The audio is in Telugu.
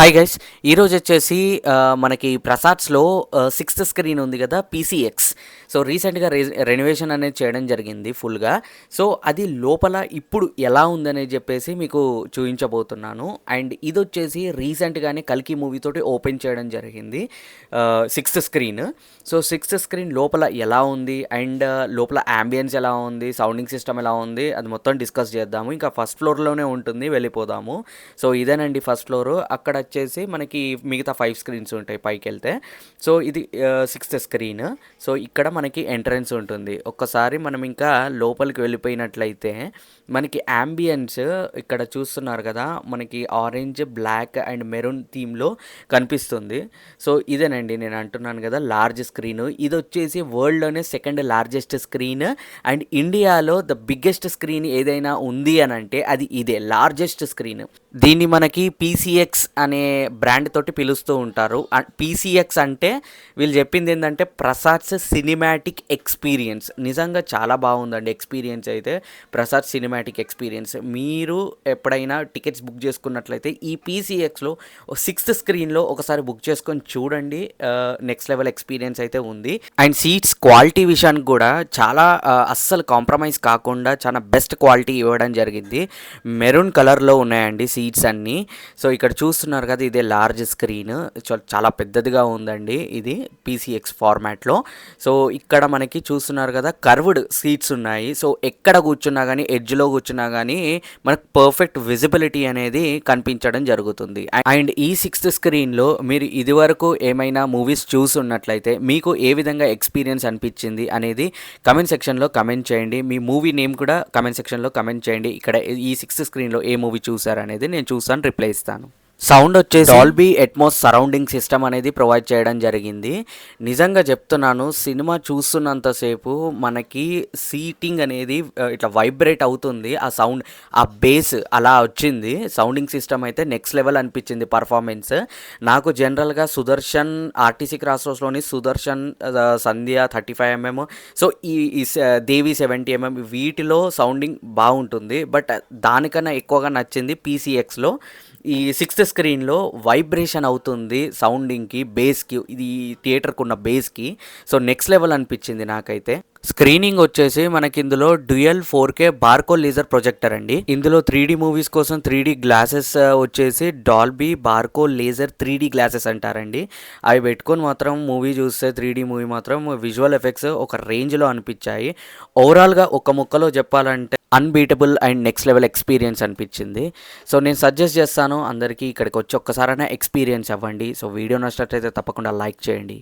హాయ్ గైస్, ఈరోజు వచ్చేసి మనకి ప్రసాద్స్లో సిక్స్త్ స్క్రీన్ ఉంది కదా, పీసీఎక్స్. సో రీసెంట్గా రెనోవేషన్ అనేది చేయడం జరిగింది ఫుల్గా. సో అది లోపల ఇప్పుడు ఎలా ఉందనేది చెప్పేసి మీకు చూపించబోతున్నాను. అండ్ ఇది వచ్చేసి రీసెంట్గానే కల్కి మూవీతోటి ఓపెన్ చేయడం జరిగింది sixth screen. So sixth screen లోపల ఎలా ఉంది అండ్ లోపల యాంబియన్స్ ఎలా ఉంది, సౌండింగ్ సిస్టమ్ ఎలా ఉంది, అది మొత్తం డిస్కస్ చేద్దాము. ఇంకా ఫస్ట్ ఫ్లోర్లోనే ఉంటుంది, వెళ్ళిపోదాము. సో ఇదేనండి ఫస్ట్ ఫ్లోర్. అక్కడ వచ్చేసి మనకి మిగతా 5 స్క్రీన్స్ ఉంటాయి పైకి వెళ్తే. సో ఇది సిక్స్త్ స్క్రీన్. సో ఇక్కడ మనకి ఎంట్రన్స్ ఉంటుంది. ఒక్కసారి మనం ఇంకా లోపలికి వెళ్ళిపోయినట్లయితే మనకి యాంబియన్స్ ఇక్కడ చూస్తున్నారు కదా, మనకి ఆరెంజ్, బ్లాక్ అండ్ మెరూన్ థీమ్లో కనిపిస్తుంది. సో ఇదేనండి నేను అంటున్నాను కదా, లార్జ్ స్క్రీన్. ఇది వచ్చేసి వరల్డ్లోనే సెకండ్ లార్జెస్ట్ స్క్రీన్ అండ్ ఇండియాలో ద బిగ్గెస్ట్ స్క్రీన్ ఏదైనా ఉంది అని అంటే అది ఇదే లార్జెస్ట్ స్క్రీన్. దీన్ని మనకి పీసీఎక్స్ అనే బ్రాండ్ తోటి పిలుస్తూ ఉంటారు. పీసీఎక్స్ అంటే వీళ్ళు చెప్పింది ఏంటంటే ప్రసాద్స్ సినిమాటిక్ ఎక్స్పీరియన్స్. నిజంగా చాలా బాగుందండి ఎక్స్పీరియన్స్ అయితే. ప్రసాద్ సినిమాటిక్ ఎక్స్పీరియన్స్ మీరు ఎప్పుడైనా టికెట్స్ బుక్ చేసుకున్నట్లయితే ఈ పీసీఎక్స్లో సిక్స్త్ స్క్రీన్లో ఒకసారి బుక్ చేసుకొని చూడండి. నెక్స్ట్ లెవెల్ ఎక్స్పీరియన్స్ అయితే ఉంది. అండ్ సీట్స్ క్వాలిటీ విషయానికి కూడా చాలా అస్సలు కాంప్రమైజ్ కాకుండా చాలా బెస్ట్ క్వాలిటీ ఇవ్వడం జరిగింది. మెరూన్ కలర్లో ఉన్నాయండి సీట్స్ అన్నీ. సో ఇక్కడ చూస్తున్నారు కదా, ఇదే లార్జ్ స్క్రీన్. చాలా పెద్దదిగా ఉందండి ఇది పీసీఎక్స్ ఫార్మాట్లో. సో ఇక్కడ మనకి చూస్తున్నారు కదా, కర్వ్డ్ సీట్స్ ఉన్నాయి. సో ఎక్కడ కూర్చున్నా కానీ, ఎడ్జ్లో కూర్చున్నా కానీ మనకు పర్ఫెక్ట్ విజిబిలిటీ అనేది కనిపించడం జరుగుతుంది. అండ్ ఈ సిక్స్త్ స్క్రీన్లో మీరు ఇదివరకు ఏమైనా మూవీస్ చూసున్నట్లయితే మీకు ఏ విధంగా ఎక్స్పీరియన్స్ అనిపించింది అనేది కమెంట్ సెక్షన్లో కమెంట్ చేయండి. మీ మూవీ నేమ్ కూడా కమెంట్ సెక్షన్లో కమెంట్ చేయండి. ఇక్కడ ఈ సిక్స్త్ స్క్రీన్లో ఏ మూవీ చూసారు అనేది నేను చూసాను, రిప్లై ఇస్తాను. సౌండ్ వచ్చేసి డాల్బీ అట్మాస్ సరౌండింగ్ సిస్టమ్ అనేది ప్రొవైడ్ చేయడం జరిగింది. నిజంగా చెప్తున్నాను, సినిమా చూస్తున్నంతసేపు మనకి సీటింగ్ అనేది ఇట్లా వైబ్రేట్ అవుతుంది. ఆ సౌండ్, ఆ బేస్ అలా వచ్చింది. సౌండింగ్ సిస్టమ్ అయితే నెక్స్ట్ లెవెల్ అనిపించింది పర్ఫార్మెన్స్. నాకు జనరల్గా సుదర్శన్, ఆర్టీసీ క్రాస్ రోడ్స్లోని సుదర్శన్, సంధ్య 35mm, సో ఈ దేవి 70mm వీటిలో సౌండింగ్ బాగుంటుంది. బట్ దానికన్నా ఎక్కువగా నచ్చింది పీసీఎక్స్లో. ఈ సిక్స్త్ స్క్రీన్లో వైబ్రేషన్ అవుతుంది సౌండింగ్కి, బేస్కి, ఇది థియేటర్కి ఉన్న బేస్కి. సో నెక్స్ట్ లెవెల్ అనిపించింది నాకైతే. స్క్రీనింగ్ వచ్చేసి మనకి ఇందులో dual 4K Barco laser projector అండి. ఇందులో 3D మూవీస్ కోసం 3D గ్లాసెస్ వచ్చేసి Dolby Barco laser 3D glasses అంటారండి. అవి పెట్టుకొని మాత్రం మూవీ చూస్తే 3D మూవీ మాత్రం విజువల్ ఎఫెక్ట్స్ ఒక రేంజ్లో అనిపించాయి. ఓవరాల్గా ఒక ముక్కలో చెప్పాలంటే unbeatable and next level experience అనిపించింది. సో నేను సజెస్ట్ చేస్తాను అందరికీ ఇక్కడికి వచ్చి ఒక్కసారైనా ఎక్స్పీరియన్స్ అవ్వండి. సో వీడియో నచ్చినట్లయితే తప్పకుండా లైక్ చేయండి.